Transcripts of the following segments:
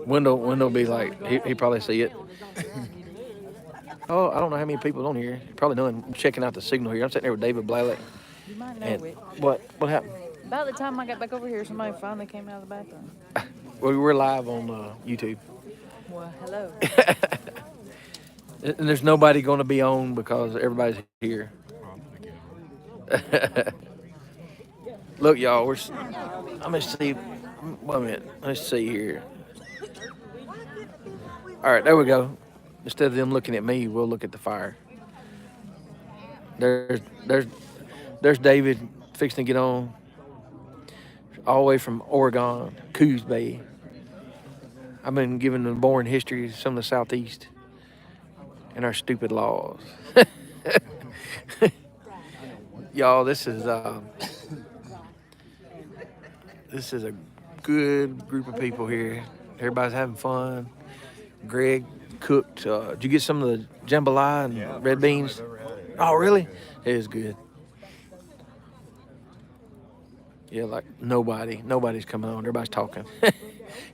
Window be like he probably see it. Oh, I don't know how many people on here. Probably none. I'm checking out the signal here. I'm sitting there with David Blallett. You might know And it. what happened? About the time I got back over here, somebody finally came out of the bathroom. We were live on YouTube. Well, hello. And there's nobody going to be on because everybody's here. Look, y'all, I'm gonna see. Wait a minute. Let's see here. All right, there we go. Instead of them looking at me, we'll look at the fire. There's there's there's David fixing to get on, all the way from Oregon, Coos Bay. I've been giving the boring history of some of the Southeast and our stupid laws. Y'all, this is a good group of people here. Everybody's having fun. Greg cooked. Did you get some of the jambalaya and red beans? Oh, really? It is good. Yeah, like nobody's coming on. Everybody's talking.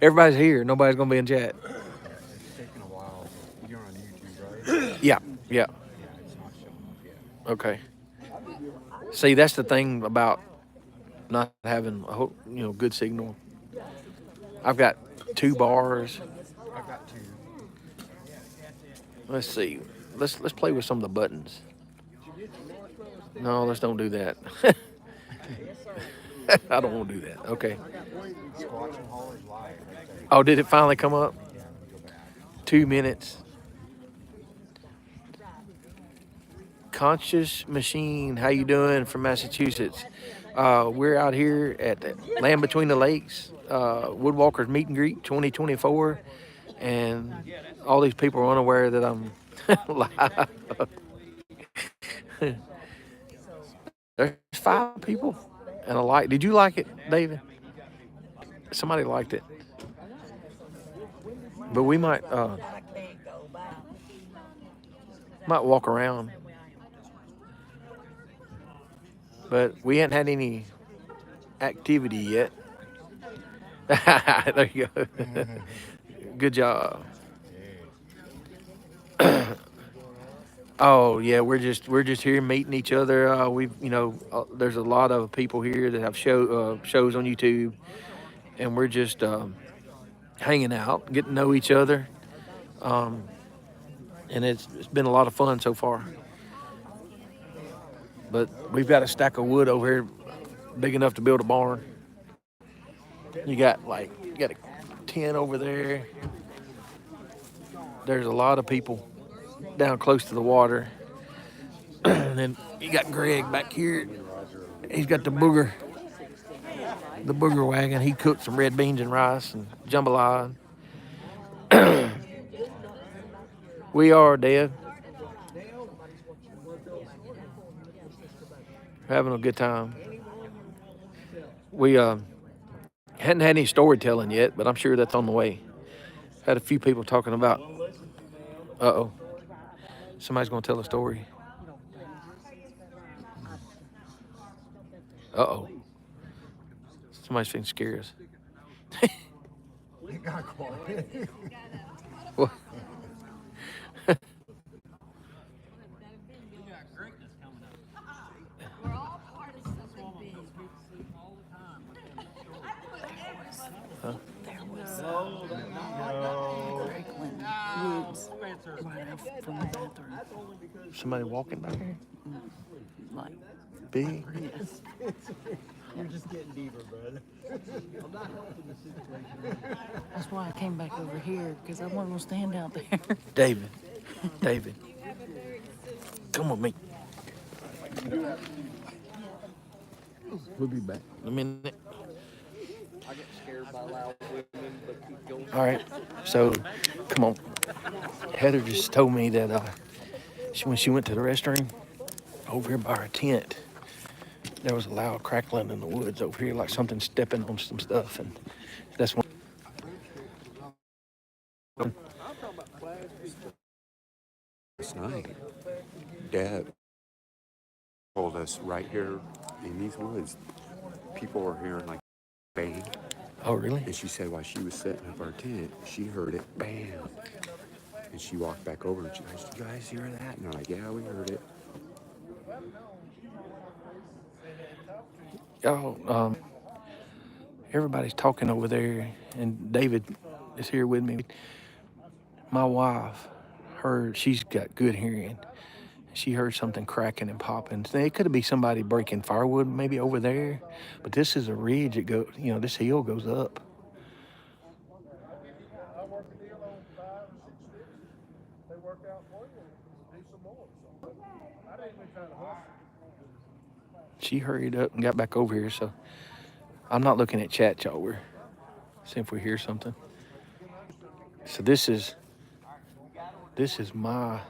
Everybody's here. Nobody's gonna be in chat. It's taking a while. You're on YouTube, right? Yeah. Yeah, it's not showing up yet. Okay. See, that's the thing about not having good signal. I've got 2 bars. I've got two. Let's see. Let's play with some of the buttons. No, let's don't do that. I don't want to do that. Okay. Squatchin Holler live right there. Oh, did it finally come up? Yeah, let me go back. 2 minutes. Conscious Machine, how you doing from Massachusetts? We're out here at the Land Between the Lakes, Woodwalkers Meet and Greet 2024, and all these people are unaware that I'm live. There's 5 people and a like. Did you like it, David? Somebody liked it, but we might walk around. But we hadn't had any activity yet. There you go. Good job. Oh yeah, we're just here meeting each other. There's a lot of people here that have shows on YouTube, and we're just hanging out, getting to know each other, and it's been a lot of fun so far. But we've got a stack of wood over here, big enough to build a barn. You got a tent over there. There's a lot of people down close to the water. And then you got Greg back here. He's got the booger wagon. He cooked some red beans and rice and jambalaya. We are dead. Having a good time. We hadn't had any storytelling yet, but I'm sure that's on the way. Had a few people talking about, somebody's going to tell a story. Somebody's finna scare us. It got quiet. What? From the bathroom. Somebody walking back here? Like, Big? yes. You're just getting deeper, brother. That's why I came back over here, because I wasn't going to stand out there. David. Come with me. We'll be back in a minute. I get scared by loud women, but keep going. All right. So, come on. Heather just told me that when she went to the restroom, over here by her tent, there was a loud crackling in the woods over here, like something stepping on some stuff, and that's when. Last night, Dad pulled us right here in these woods. People were hearing like bang. Oh, really? And she said while she was setting up our tent, she heard it bam. And she walked back over and she goes, "Did you guys hear that?" And they're like, "Yeah, we heard it." Y'all, everybody's talking over there, and David is here with me. My wife heard, she's got good hearing. She heard something cracking and popping. So it could be somebody breaking firewood maybe over there, but this is a ridge. It goes, this hill goes up. She hurried up and got back over here, so I'm not looking at chat, y'all. We're seeing if we hear something. So this is my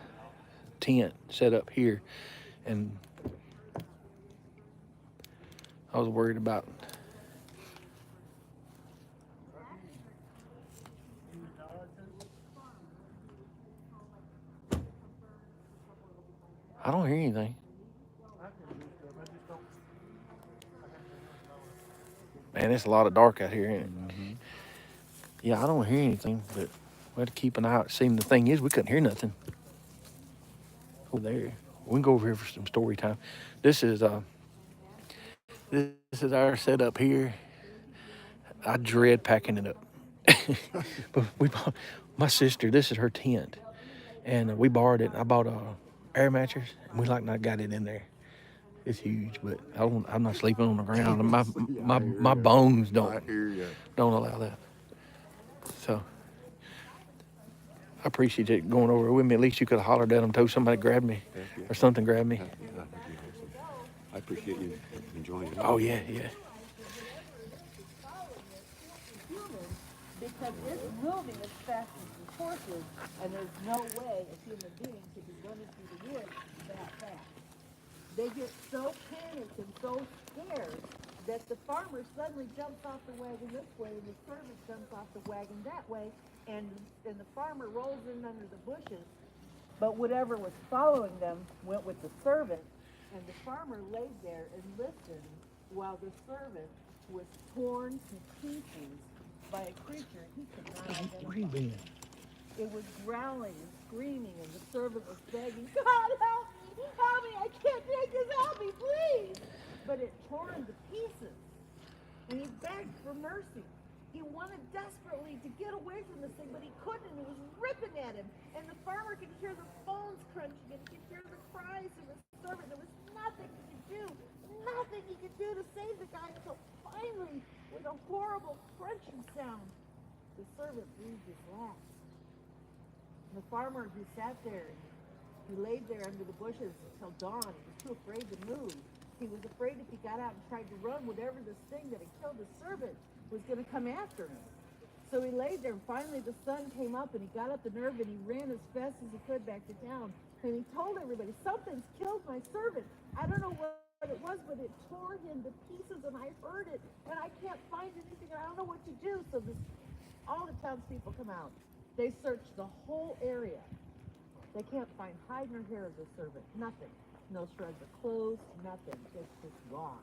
tent set up here, and I was worried about I don't hear anything. Man, it's a lot of dark out here, ain't it? Mm-hmm. Yeah, I don't hear anything, but we have to keep an eye out. See, the thing is, we couldn't hear nothing over there. We can go over here for some story time. This is our setup here. I dread packing it up. But my sister, this is her tent, and we borrowed it. I bought a air mattress, and we not got it in there. It's huge, but I'm not sleeping on the ground. My bones don't allow that. So I appreciate you going over with me. At least you could have hollered at them, told somebody grabbed me, or something grabbed me. I appreciate you enjoying it. Oh yeah. Because it's moving as fast as the horses, and there's no way a human being could be running through the woods that fast. They get so panicked and so scared that the farmer suddenly jumps off the wagon this way, and the servant jumps off the wagon that way, and the farmer rolls in under the bushes. But whatever was following them went with the servant, and the farmer laid there and listened while the servant was torn to pieces by a creature he could not identify. It was growling and screaming, and the servant was begging, "God, help me, I can't take this, help me, please!" But it tore him to pieces, and he begged for mercy. He wanted desperately to get away from this thing, but he couldn't, and it was ripping at him, and the farmer could hear the bones crunching, and he could hear the cries of the servant. There was nothing he could do to save the guy, until finally, with a horrible crunching sound, the servant breathed his last. And the farmer, he sat there, and he laid there under the bushes until dawn. He was too afraid to move. He was afraid if he got out and tried to run, whatever this thing that had killed his servant was going to come after him. So he laid there, and finally the sun came up, and he got up the nerve, and he ran as fast as he could back to town. And he told everybody, "Something's killed my servant. I don't know what it was, but it tore him to pieces, and I heard it, and I can't find anything, and I don't know what to do." So all the townspeople come out. They search the whole area. They can't find hide nor hair of the servant. Nothing. No shreds of clothes, nothing. It's just gone.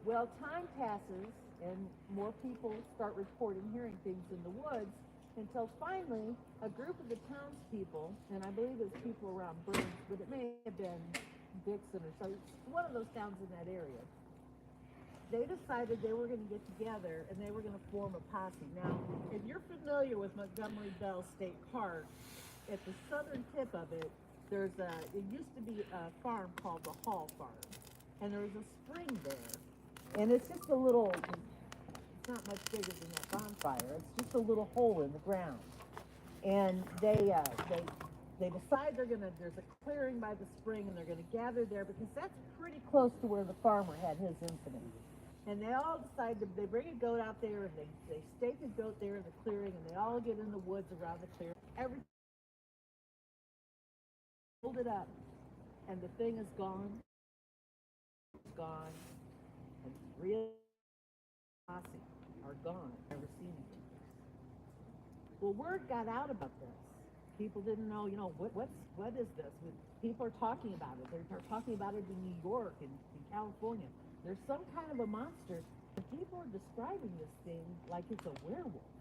Well, time passes, and more people start reporting hearing things in the woods, until finally a group of the townspeople, and I believe it was people around Burns, but it may have been Dixon or so, one of those towns in that area, they decided they were going to get together and they were going to form a posse. Now, if you're familiar with Montgomery Bell State Park, at the southern tip of it, it used to be a farm called the Hall Farm, and there was a spring there, and it's just a little, it's not much bigger than that bonfire. It's just a little hole in the ground, and they decide there's a clearing by the spring, and they're going to gather there because that's pretty close to where the farmer had his incident. And they all decide they bring a goat out there, and they stake a goat there in the clearing, and they all get in the woods around the clearing. Everything hold it up, and the thing is gone. It's gone, and real posse are gone. Never seen again. Well, word got out about this, People didn't know, what is this? People are talking about it. They're talking about it in New York and in California. There's some kind of a monster. And people are describing this thing like it's a werewolf.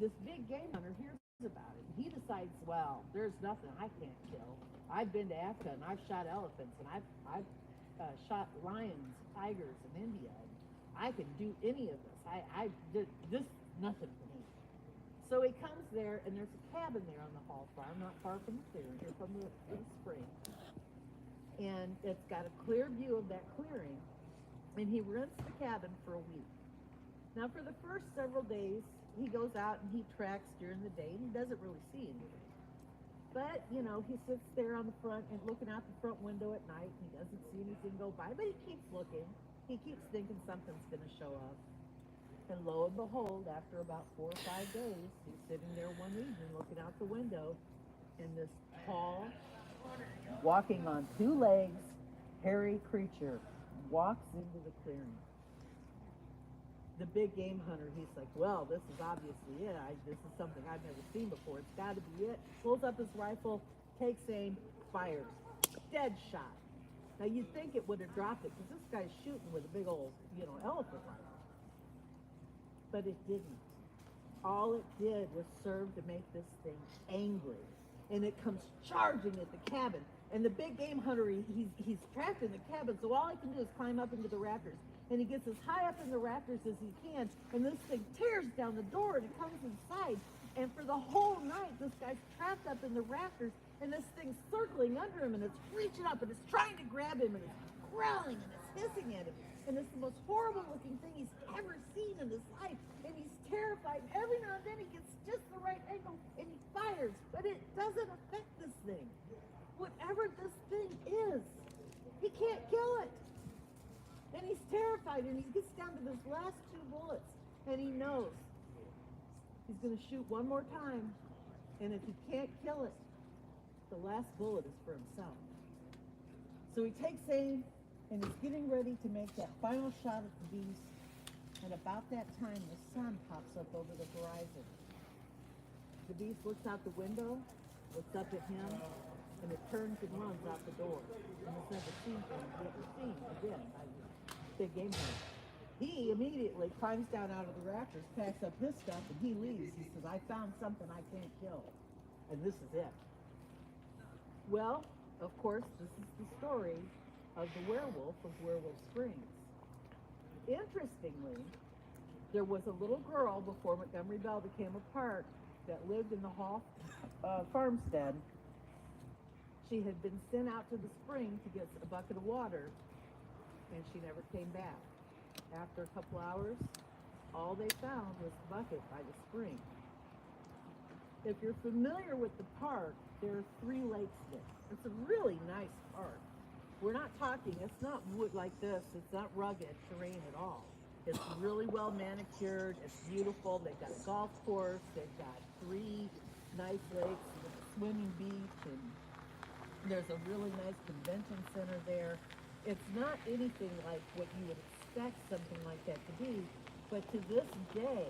This big game hunter hears about it. He decides, well, there's nothing I can't kill. I've been to Africa and I've shot elephants and I've shot lions, tigers in India. And I can do any of this. This nothing for me. So he comes there, and there's a cabin there on the Hall Farm, not far from the clearing, or from the spring. And it's got a clear view of that clearing, and he rents the cabin for a week. Now, for the first several days, he goes out and he tracks during the day, and he doesn't really see anything. But, he sits there on the front and looking out the front window at night, and he doesn't see anything go by, but he keeps looking. He keeps thinking something's going to show up. And lo and behold, after about 4 or 5 days, he's sitting there one evening looking out the window, and this tall, walking on 2 legs, hairy creature walks into the clearing. The big game hunter, he's like, well, this is obviously it. This is something I've never seen before. It's got to be it. Pulls up his rifle, takes aim, fires. Dead shot. Now, you'd think it would have dropped it, because this guy's shooting with a big old, elephant rifle. But it didn't. All it did was serve to make this thing angry. And it comes charging at the cabin. And the big game hunter, he's trapped in the cabin, so all he can do is climb up into the rafters. And he gets as high up in the rafters as he can, and this thing tears down the door, and it comes inside. And for the whole night, this guy's trapped up in the rafters, and this thing's circling under him, and it's reaching up, and it's trying to grab him, and it's growling, and it's hissing at him. And it's the most horrible looking thing he's ever seen in his life. And he's terrified. And every now and then he gets just the right angle and he fires. But it doesn't affect this thing. Whatever this thing is, he can't kill it. And he's terrified. And he gets down to his last 2 bullets. And he knows he's going to shoot one more time. And if he can't kill it, the last bullet is for himself. So he takes aim. And he's getting ready to make that final shot at the beast. And about that time, the sun pops up over the horizon. The beast looks out the window, looks up at him, and it turns and runs out the door. And it's never seen again by the big game hunter. He immediately climbs down out of the rafters, packs up his stuff, and he leaves. He says, I found something I can't kill. And this is it. Well, of course, this is the story of the werewolf of Werewolf Springs. Interestingly, there was a little girl before Montgomery Bell became a park that lived in the Hall farmstead. She had been sent out to the spring to get a bucket of water, and she never came back. After a couple hours, all they found was the bucket by the spring. If you're familiar with the park, there are 3 lakes there. It's a really nice park. We're not talking, it's not wood like this, it's not rugged terrain at all. It's really well manicured, it's beautiful, they've got a golf course, they've got 3 nice lakes with a swimming beach, and there's a really nice convention center there. It's not anything like what you would expect something like that to be, but to this day,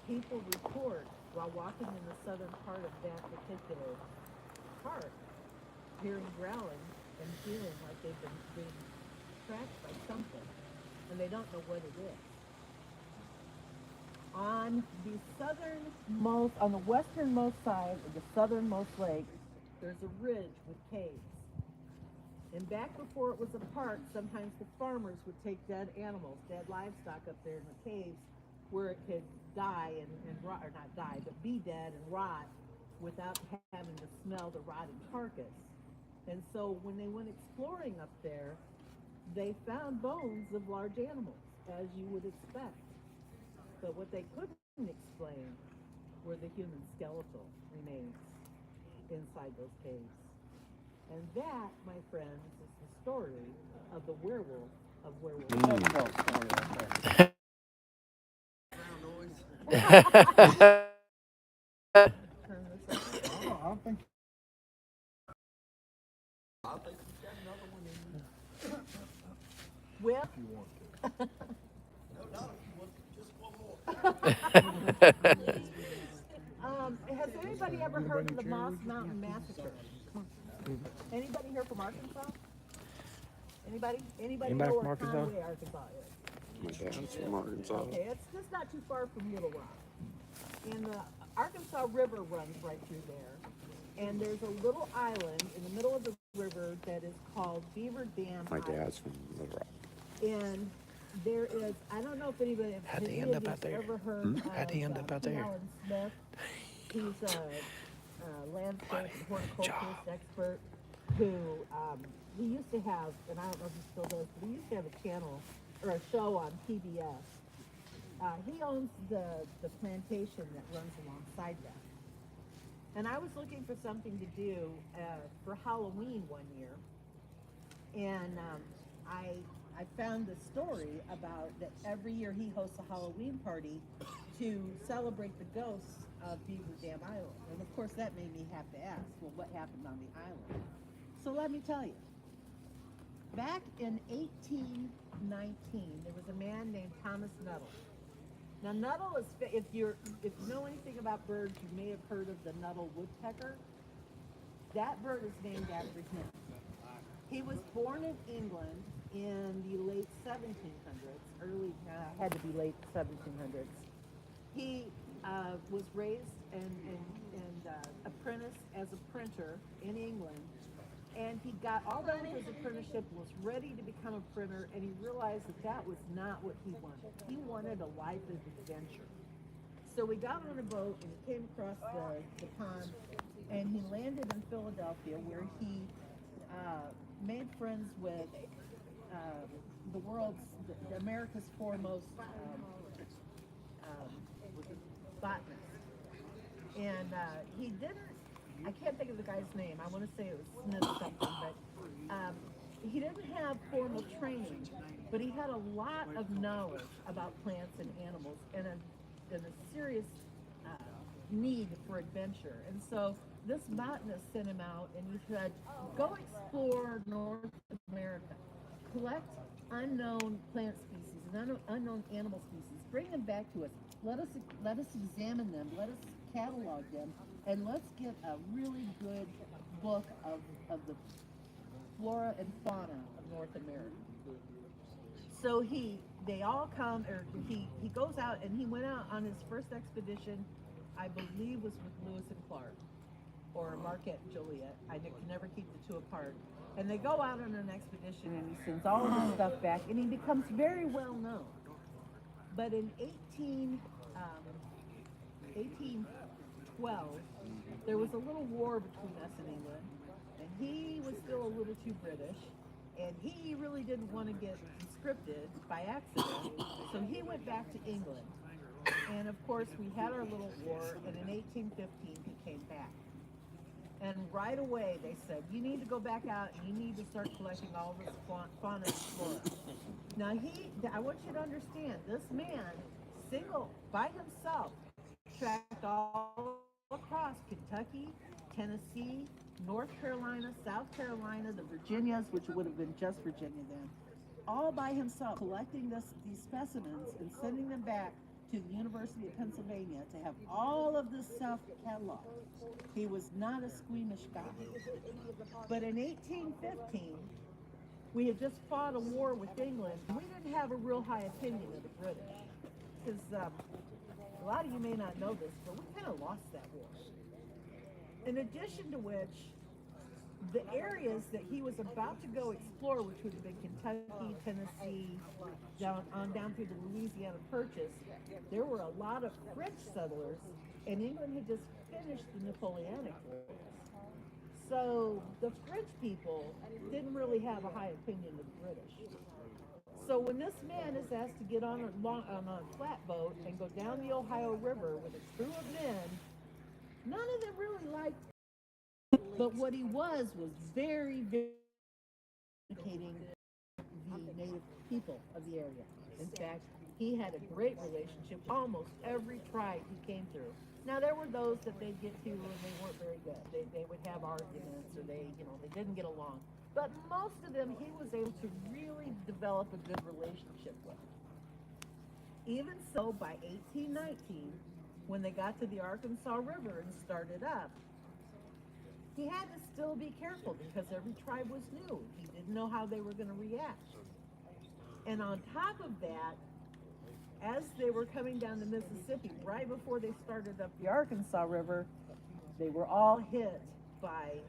people report while walking in the southern part of that particular park, hearing growling and feeling like they've been being tracked by something, and they don't know what it is. On the westernmost side of the southernmost lake, there's a ridge with caves. And back before it was a park, sometimes the farmers would take dead animals, dead livestock up there in the caves where it could die and rot, or not die, but be dead and rot without having to smell the rotting carcass. And so when they went exploring up there, they found bones of large animals, as you would expect. But what they couldn't explain were the human skeletal remains inside those caves. And that, my friends, is the story of the werewolf of Werewolf Springs. Turn this up. I think Whip. you want to. Has anybody ever heard of the Arkansas? Anybody Anybody know from where Arkansas? Conway, Arkansas is? My dad's from Arkansas. Okay, it's just not too far from Little Rock. And the Arkansas River runs right through there. And there's a little island in the middle of the river that is called Beaver Dam My Island. dad's from Little Rock. And there is, I don't know if anybody How'd has they any end of up out you there? ever heard How'd they end up out P. there? Allen Smith. He's a landscape and horticulturist expert who he used to have, and I don't know if he still does, but he used to have a channel or a show on PBS. He owns the plantation that runs alongside that. And I was looking for something to do for Halloween one year, and I found the story about that every year he hosts a Halloween party to celebrate the ghosts of Beaver Dam Island. And of course that made me have to ask, well, what happened on the island? So let me tell you. Back in 1819, there was a man named Thomas Nuttall. Now Nuttall is, if you know anything about birds, you may have heard of the Nuttall woodpecker. That bird is named after him. He was born in England in the late 1700s, had to be late 1700s. He was raised and apprenticed as a printer in England, and he got all done with his apprenticeship, was ready to become a printer, and he realized that was not what he wanted. He wanted a life of adventure. So he got on a boat and he came across the pond, and he landed in Philadelphia, where he made friends with America's foremost botanist. And he didn't, I can't think of the guy's name. I want to say it was Smith something, but he didn't have formal training, but he had a lot of knowledge about plants and animals and a serious need for adventure. And so this botanist sent him out and he said, go explore North America, collect unknown plant species and unknown animal species, bring them back to us, let us examine them, let us catalog them, and let's get a really good book of the flora and fauna of North America. So he goes out, and he went out on his first expedition, I believe was with Lewis and Clark, or Marquette and Joliet. I can never keep the two apart. And they go out on an expedition, and he sends all of his stuff back, and he becomes very well known. But in 1812, there was a little war between us and England, and he was still a little too British, and he really didn't want to get conscripted by accident, so he went back to England. And of course, we had our little war, and in 1815, he came back. And right away, they said, you need to go back out, and you need to start collecting all this fauna and flora. Now, I want you to understand, this man, by himself, tracked all across Kentucky, Tennessee, North Carolina, South Carolina, the Virginias, which would have been just Virginia then, all by himself, collecting these specimens and sending them back to the University of Pennsylvania to have all of this stuff cataloged. He was not a squeamish guy. But in 1815, we had just fought a war with England. We didn't have a real high opinion of the British, because a lot of you may not know this, but we kind of lost that war. In addition to which, the areas that he was about to go explore, which would have been Kentucky, Tennessee, down through the Louisiana Purchase, there were a lot of French settlers, and England had just finished the Napoleonic Wars. So the French people didn't really have a high opinion of the British. So when this man is asked to get on a flatboat and go down the Ohio River with a crew of men, none of them really liked him. But what he was very, very educating the native people of the area. In fact, he had a great relationship with almost every tribe he came through. Now, there were those that they'd get to and they weren't very good. They would have arguments, or they didn't get along. But most of them, he was able to really develop a good relationship with. Even so, by 1819, when they got to the Arkansas River and started up, he had to still be careful because every tribe was new. He didn't know how they were going to react. And on top of that, as they were coming down the Mississippi, right before they started up the Arkansas River, they were all hit by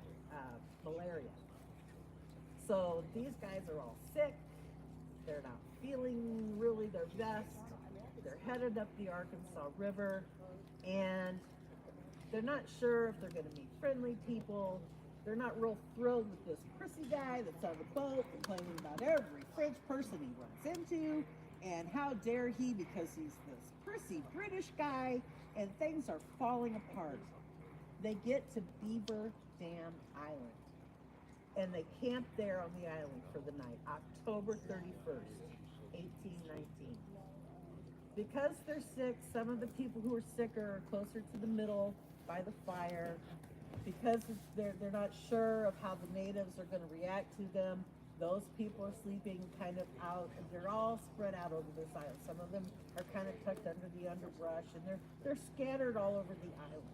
malaria. So these guys are all sick. They're not feeling really their best. They're headed up the Arkansas River, and they're not sure if they're going to meet friendly people. They're not real thrilled with this prissy guy that's on the boat complaining about every French person he runs into, and how dare he because he's this prissy British guy, and things are falling apart. They get to Beaver Dam Island, and they camp there on the island for the night, October 31st, 1819. Because they're sick, some of the people who are sicker are closer to the middle by the fire. Because they're not sure of how the natives are going to react to them, those people are sleeping kind of out, and they're all spread out over this island. Some of them are kind of tucked under the underbrush, and they're scattered all over the island.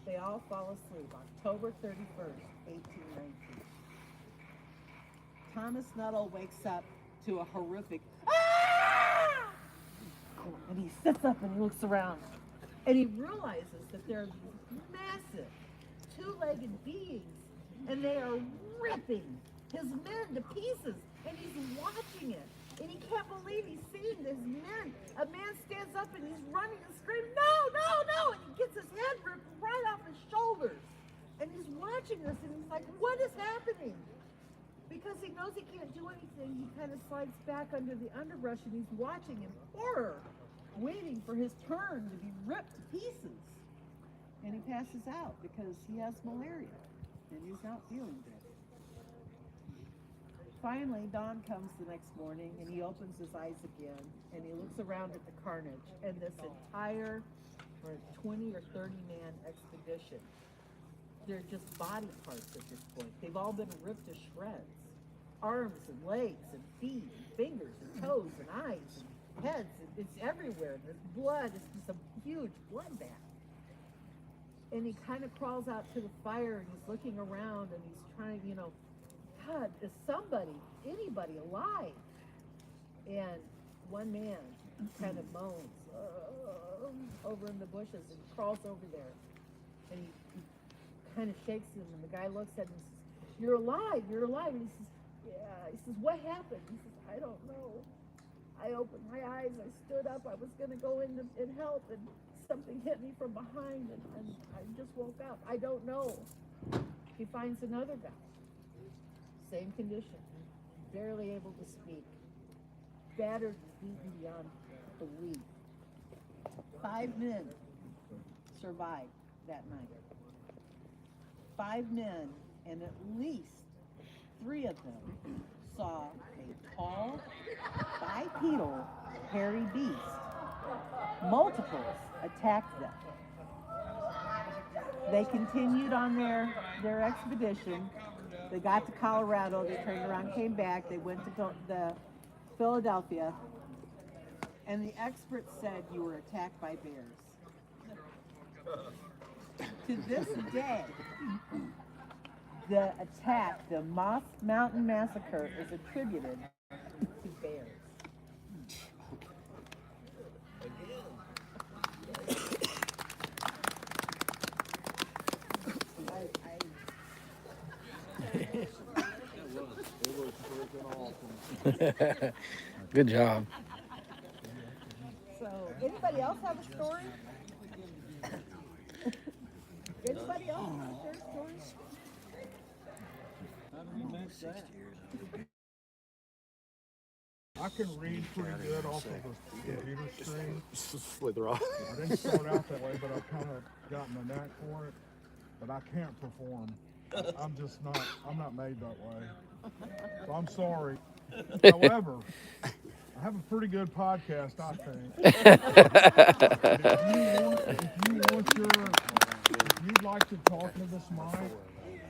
They all fall asleep, October 31st, 1819. Thomas Nuttall wakes up to a horrific, "Ah!" And he sits up and he looks around, and he realizes that there are these massive two-legged beings, and they are ripping his men to pieces, and he's watching it, and he can't believe he's seeing this men. A man stands up and he's running and screaming, "No, no, no!" And he gets his head ripped right off his shoulders, and he's watching this, and he's like, "What is happening?" Because he knows he can't do anything, he kind of slides back under the underbrush, and he's watching in horror, waiting for his turn to be ripped to pieces. And he passes out because he has malaria, and he's not feeling good. Finally, dawn comes the next morning, and he opens his eyes again, and he looks around at the carnage, and this entire 20 or 30 man expedition, they're just body parts at this point. They've all been ripped to shreds. Arms and legs and feet and fingers and toes and eyes and heads. It's everywhere. There's blood. It's just a huge bloodbath. And he kind of crawls out to the fire, and he's looking around, and he's trying, God, is anybody alive? And one man kind of moans over in the bushes, and he crawls over there, and he kind of shakes him, and the guy looks at him and says, you're alive, and he says, yeah. He says, what happened? He says, I don't know. I opened my eyes, I stood up, I was going to go in and help, and something hit me from behind, and I just woke up. I don't know. He finds another guy, same condition, barely able to speak, battered and beaten beyond belief. 5 men survived that night. 5 men, and at least 3 of them saw a tall, bipedal, hairy beast. Multiples attacked them. They continued on their expedition. They got to Colorado. They turned around, came back. They went to the Philadelphia, and the experts said you were attacked by bears. To this day, the attack, the Moss Mountain Massacre, is attributed to bears. Good job. So, anybody else have a story? Anybody else want to share a story? I can read pretty good off of the computer screen. Slither off. I didn't start out that way, but I've kind of gotten a knack for it. But I can't perform. I'm not made that way. So I'm sorry. However, I have a pretty good podcast, I think. If you'd like to talk to this mic,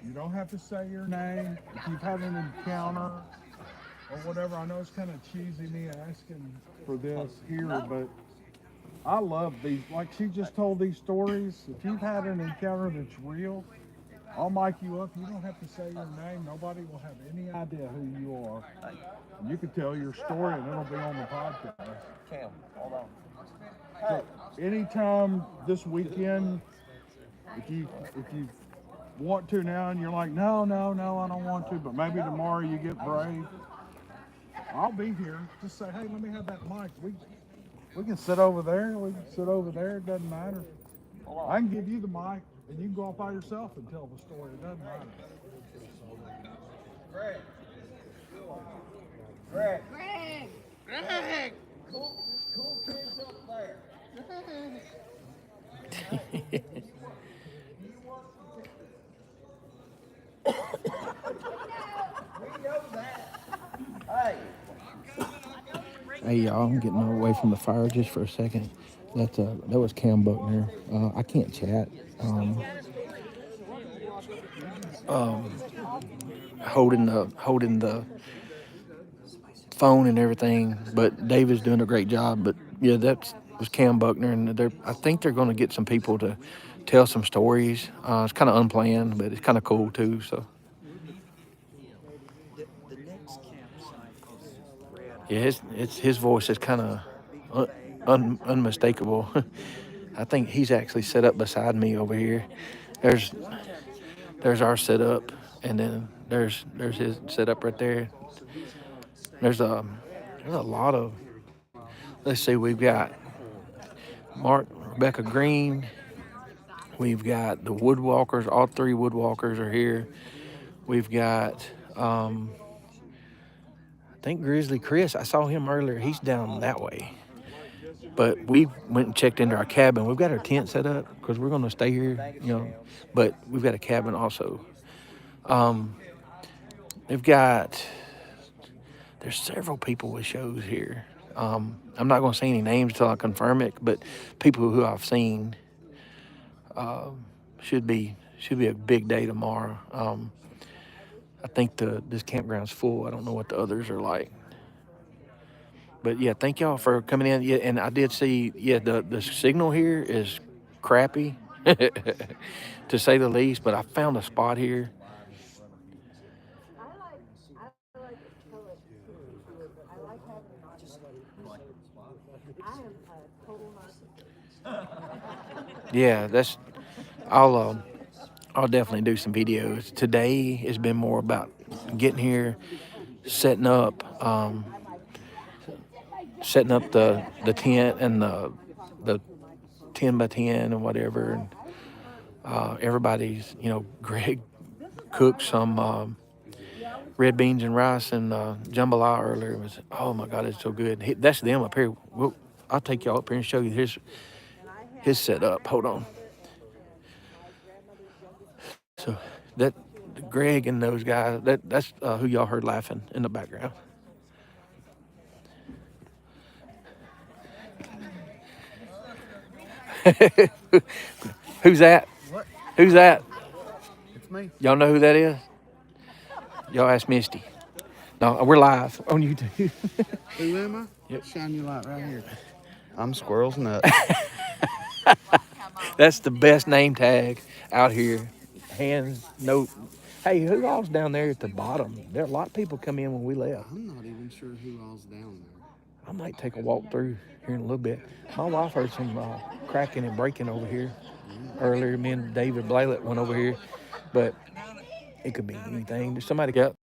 you don't have to say your name. If you've had an encounter or whatever, I know it's kind of cheesy me asking for this here, but I love these. Like she just told these stories. If you've had an encounter that's real, I'll mic you up. You don't have to say your name. Nobody will have any idea who you are. And you can tell your story, and it'll be on the podcast. Cam, hold on. So, anytime this weekend, if you want to now, and you're like, no, I don't want to, but maybe tomorrow you get brave. I'll be here. Just say, hey, let me have that mic. We can sit over there. We can sit over there. It doesn't matter. I can give you the mic, and you can go off by yourself and tell the story. It doesn't matter. Greg. Greg. Greg! Cool kids up there. We know that. Hey. Hey y'all, I'm getting away from the fire just for a second. That was Cam Buckner. I can't chat. Holding the phone and everything, but David's doing a great job. But yeah, that was Cam Buckner, and I think they're going to get some people to tell some stories. It's kind of unplanned, but it's kind of cool too. So The next campsite is red. yeah, his voice is kind of unmistakable. I think he's actually set up beside me over here. There's our setup, and then there's his setup right there. There's a lot of. Let's see, we've got Rebecca Green. We've got the Woodwalkers. All three Woodwalkers are here. We've got I think Grizzly Chris. I saw him earlier. He's down that way. But we went and checked into our cabin. We've got our tent set up because we're going to stay here, But we've got a cabin also. There's several people with shows here. I'm not going to say any names until I confirm it, but people who I've seen should be a big day tomorrow. I think this campground's full. I don't know what the others are like. But yeah, thank y'all for coming in. Yeah, and I did see, the signal here is crappy, to say the least. But I found a spot here. I like it color too. I like having I am a total narcissist. Yeah, I'll definitely do some videos. Today has been more about getting here, setting up the tent and the 10 by 10 and whatever. And everybody's, Greg cooked some red beans and rice and jambalaya earlier. It was, oh my God, it's so good. That's them up here. I'll take y'all up here and show you his setup. Hold on. So that Greg and those guys, that's who y'all heard laughing in the background. Who's that? What? Who's that? It's me. Y'all know who that is? Y'all ask Misty. No, we're live on YouTube. Who am I? Yep. Shine your light right here. I'm Squirrel's Nut. That's the best name tag out here. Hands, no. Hey, who all's down there at the bottom? There are a lot of people come in when we left. I'm not even sure who all's down there. I might take a walk through here in a little bit. My wife heard some cracking and breaking over here earlier. Me and David Blaylet went over here, but it could be anything. There's somebody got.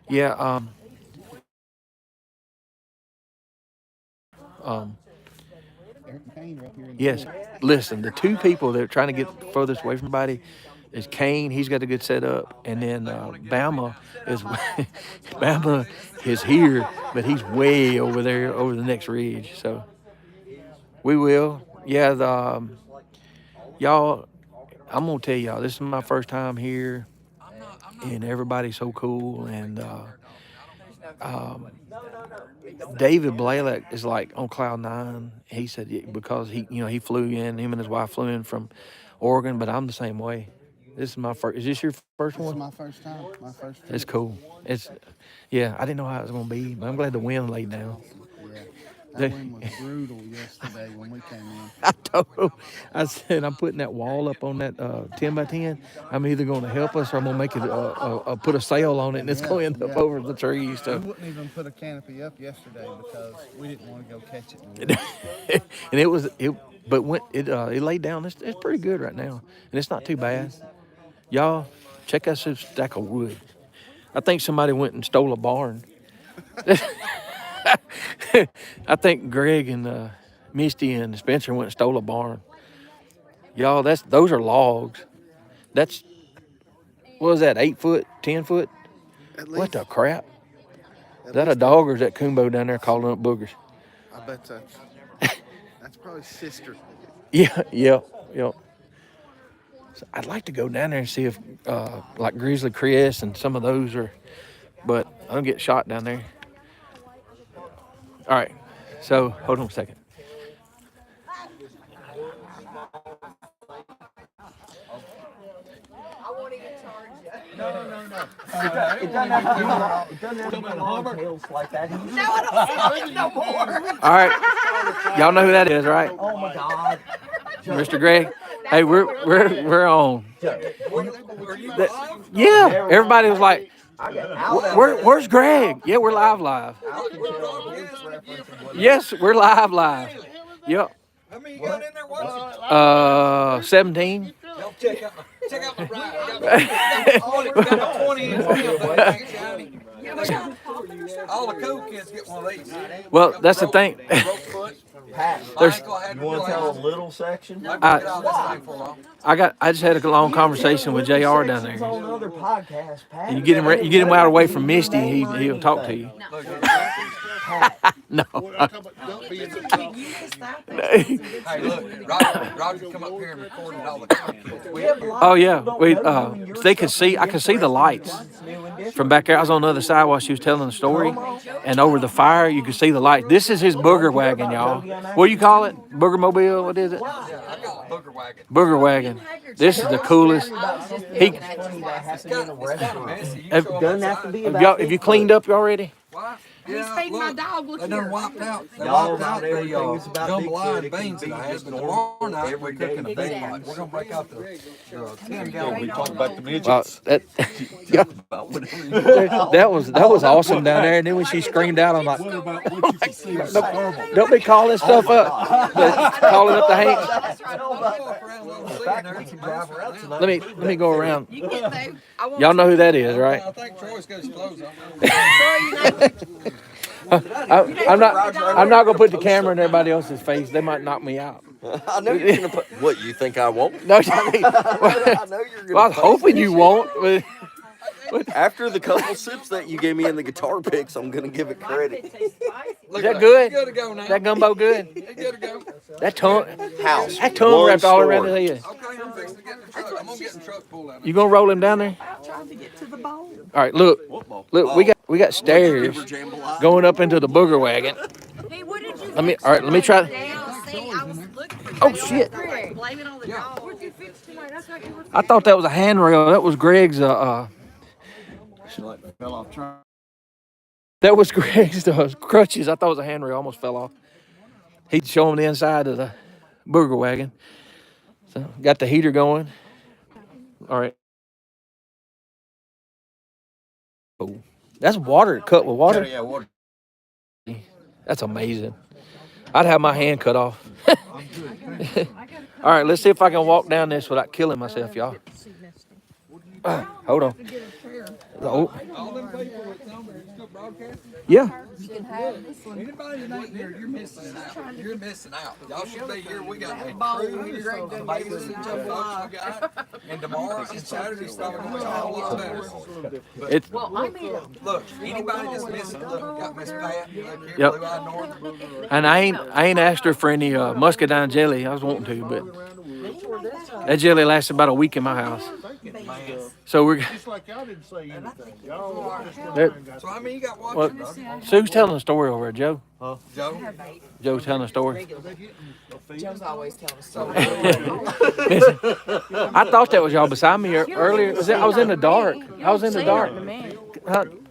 Yeah. Yes. Listen, the two people that are trying to get furthest away from everybody is Kane. He's got a good setup, and then Bama is Bama is here, but he's way over there, over the next ridge. So we will. Yeah. Y'all, I'm gonna tell y'all, this is my first time here, and everybody's so cool, and David Blaylock is like on cloud nine. He said because he flew in, him and his wife flew in from Oregon, but I'm the same way. This is my first. Is this your first This one? is my first time. My first It's trip. cool. I didn't know how it was gonna be, but I'm glad the wind laid down. Yeah. They- That wind was brutal yesterday when we came in. I told him, I said, I'm putting that wall up on that 10 by 10. I'm either going to help us or I'm going to make it put a sail on it and it's Yeah, going to end up yeah. over the trees. We So. wouldn't even put a canopy up yesterday because we didn't want to go catch it in the woods. And it laid down. It's pretty good right now. And it's not too bad. Y'all, check out this stack of wood. I think somebody went and stole a barn. I think Greg and Misty and Spencer went and stole a barn. Y'all, those are logs. That's, what was that, 8 foot, 10 foot? At What least, the crap? at Is that a least- dog or is that Kumbo down there calling up boogers? I bet that's probably sister. Yeah. So I'd like to go down there and see if like grizzly crest and some of those are, but I don't get shot down there. All right, so hold on a second. It doesn't have to be long tails like that. No, I don't see it no more. All right, y'all know who that is, right? Oh my God. Mr. Greg. Hey, we're on. Yeah, everybody was like, where's Greg? Yeah, we're live. Yes, we're live. Yep. How many you got in there watching? 17. Check out my ride. Got 20 in one. All the cool kids get one of these. Well, that's the thing. There's, You want to tell a little section? I just had a long conversation with JR down there. On another podcast, Pat. You get him out away from Misty, he'll talk to you. No. Hey, look, Roger come up here and recorded all the content. Oh yeah, they could see. I could see the lights from back there. I was on the other side while she was telling the story, and over the fire you could see the light. This is his booger wagon, y'all. What do you call it? Booger mobile? What is it? Yeah, I got a booger wagon. Booger wagon. This is the coolest. He, It's kind of messy. You have, show Doesn't them have to be outside. about have you cleaned up already? Why? He's Yeah, feeding my look, dog. Look they here. done wiped out. They Y'all wiped out about everything is the about jambalaya and Bigfoot. It beans can that I be had. just But normal tomorrow night we're every day cooking a big Exactly. one. We're gonna break out the 10-gallon. We talk about the midgets. Well, that was awesome down there. And then when she screamed out, I'm like, What about what you can see is terrible. don't be calling stuff up, but calling up the Hanks. That's right. Let me go around. You get there. I want Y'all know who that is, right? I think Troy's got his clothes on. I'm not gonna put the camera in everybody else's face. They might knock me out. I know you're gonna put. What you think I won't? No, I know you're gonna. well, I was hoping you won't. But After the couple sips that you gave me in the guitar picks, I'm gonna give it credit. is that good? Good to go now. That gumbo good? It's good to go. That tongue, House. that tongue one wrapped all around story. his head. Okay, I'm fixing to get in the truck. I'm gonna get in the truck pulled out. You gonna roll him down there? I'm trying to get to the bowl. All right, look, we got stairs going up into the booger wagon. Hey, what did you Let me try. See, I was looking for Oh shit! blame it on the dog. What'd you fix tonight? I thought you were I thought that was a handrail. That was Greg's. That was Greg's crutches. I thought it was a handrail. Almost fell off. He'd show him the inside of the booger wagon. So got the heater going. All right. Oh, that's water cut with water. Yeah, water. That's amazing. I'd have my hand cut off. All right, let's see if I can walk down this without killing myself, y'all. Hold on. Oh, All them people that's on there, you still broadcasting? yeah. Anybody that ain't here, you're missing out. You're missing out. Y'all should be here. We got a crew here, the amazing folks we got. And tomorrow and Saturday's probably gonna be a whole lot better. It's Look, anybody that's missing, look, got Miss Pat, look here, Yep. Blue Eyed North. and I ain't asked her for any muscadine jelly. I was wanting to, but that jelly lasted about a week in my house. Man, So we're. Just like y'all didn't say anything. Y'all just went There- there and got So how many you got Well, watching, brother? Sue's telling a story over there, Joe. Joe? Joe's telling a story. Joe's always telling us so. Listen, I thought that was y'all beside me earlier. I was in the dark. I was in the dark.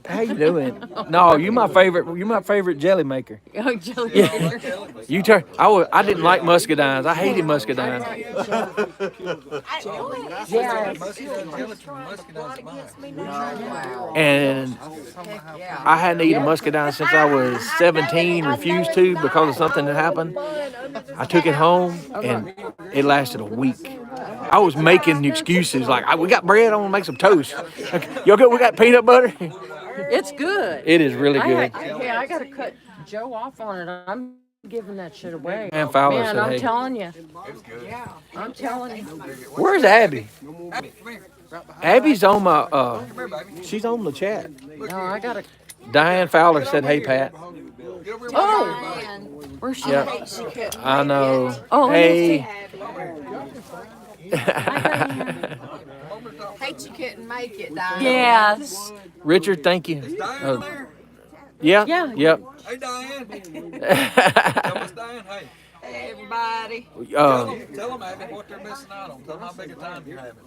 How you doing? No, you my favorite. You my favorite jelly maker. Oh, Joe. Yeah. You turn. I didn't like muscadines. I hated muscadines. And I hadn't eaten muscadine since I was 17. Refused to because of something that happened. I took it home and it lasted a week. I was making excuses like, we got bread. I want to make some toast. Y'all good? We got peanut butter. It's good. It is really good. I got to cut Joe off on it. I'm giving that shit away. Man, Fowler Man, said, I'm hey. telling you. It's good. Yeah, I'm telling you. Where's Abby? Abby, come here. Abby's on my. Come here, baby. She's on the chat. No, I got to. Diane Fowler said, "Hey, Pat." Get over here, Oh, where's she? Yeah, I know. Oh, Hey. Hate you couldn't make it, Diane. Yes. Richard, thank you. Diane there. Yeah. Yeah. Yep. Hey, Diane. Tell Miss Diane, hey. Hey, everybody. Tell them, Abby, what they're missing out on. Tell them how big a time you're having.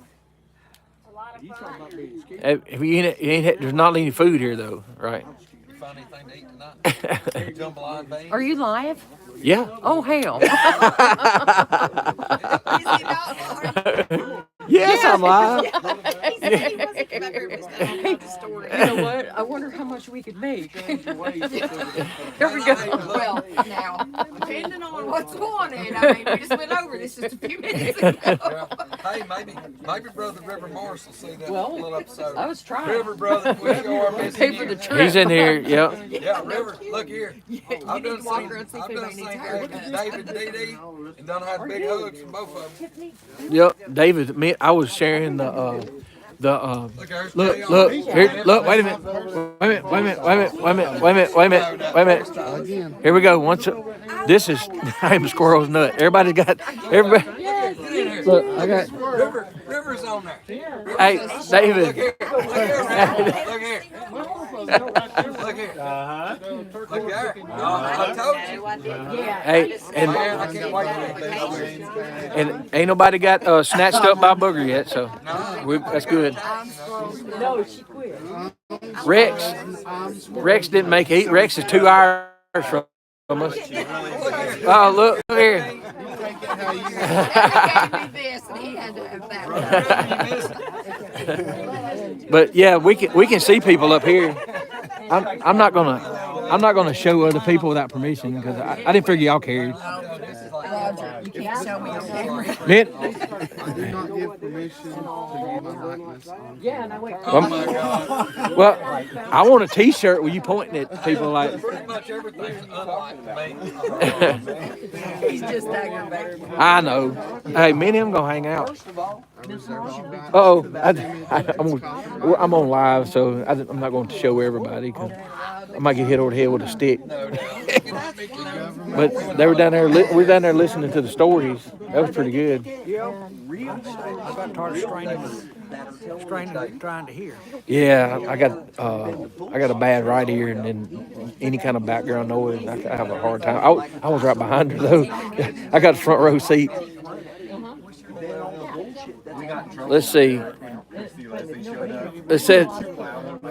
There's not any food here though, right? You find anything to eat tonight? Jambalaya beans? Are you live? Yeah. Oh, hell. Yes, I'm live. You know what? I wonder how much we could make. Here we go. Well, now, depending on what's going on, I mean, we just went over this just a few minutes ago. Hey, maybe Brother River Morris will see that Well, little episode. I was trying. River Brother, we show our missing Pay for the here. trip. He's in here. Yep. Yeah, River, look here. I've need done to walk seen, around and see if I've done anybody seen needs haircuts. David and Dee and done had big hugs from both of them. Yep. David, I was sharing the Look, there's look, Jay on look, it. here, look, wait a minute. Wait a minute. Here we go. This is, I'm a squirrel's nut. Everybody. Look, I got, River's on there. hey, David. Look here. Look here. Look here. Look there. I told you. Hey, Man, I can't wait to and ain't nobody got snatched up by Booger yet, so that's good. No, she quit. Rex didn't make it. Rex is 2 hours from us. Oh, look here. He gave me this, and he had to have that. But yeah, we can see people up here. I'm not gonna show other people without permission because I didn't figure y'all cared. Roger, you can't show me on camera. Man, I do not give permission to use my likeness on. Yeah, and I went. well, I want a T-shirt where you pointing at people like. pretty much everything's unlike me. He's just aggravated. I know. Hey, me and him gonna hang out. I'm on live, so I'm not going to show everybody. 'Cause I might get hit over the head with a stick. But they were down there. We were down there listening to the stories. That was pretty good. I got tired of trying to hear. Yeah, I got a bad right ear, and then any kind of background noise, I have a hard time. I was right behind her though. I got a front row seat. Let's see. It said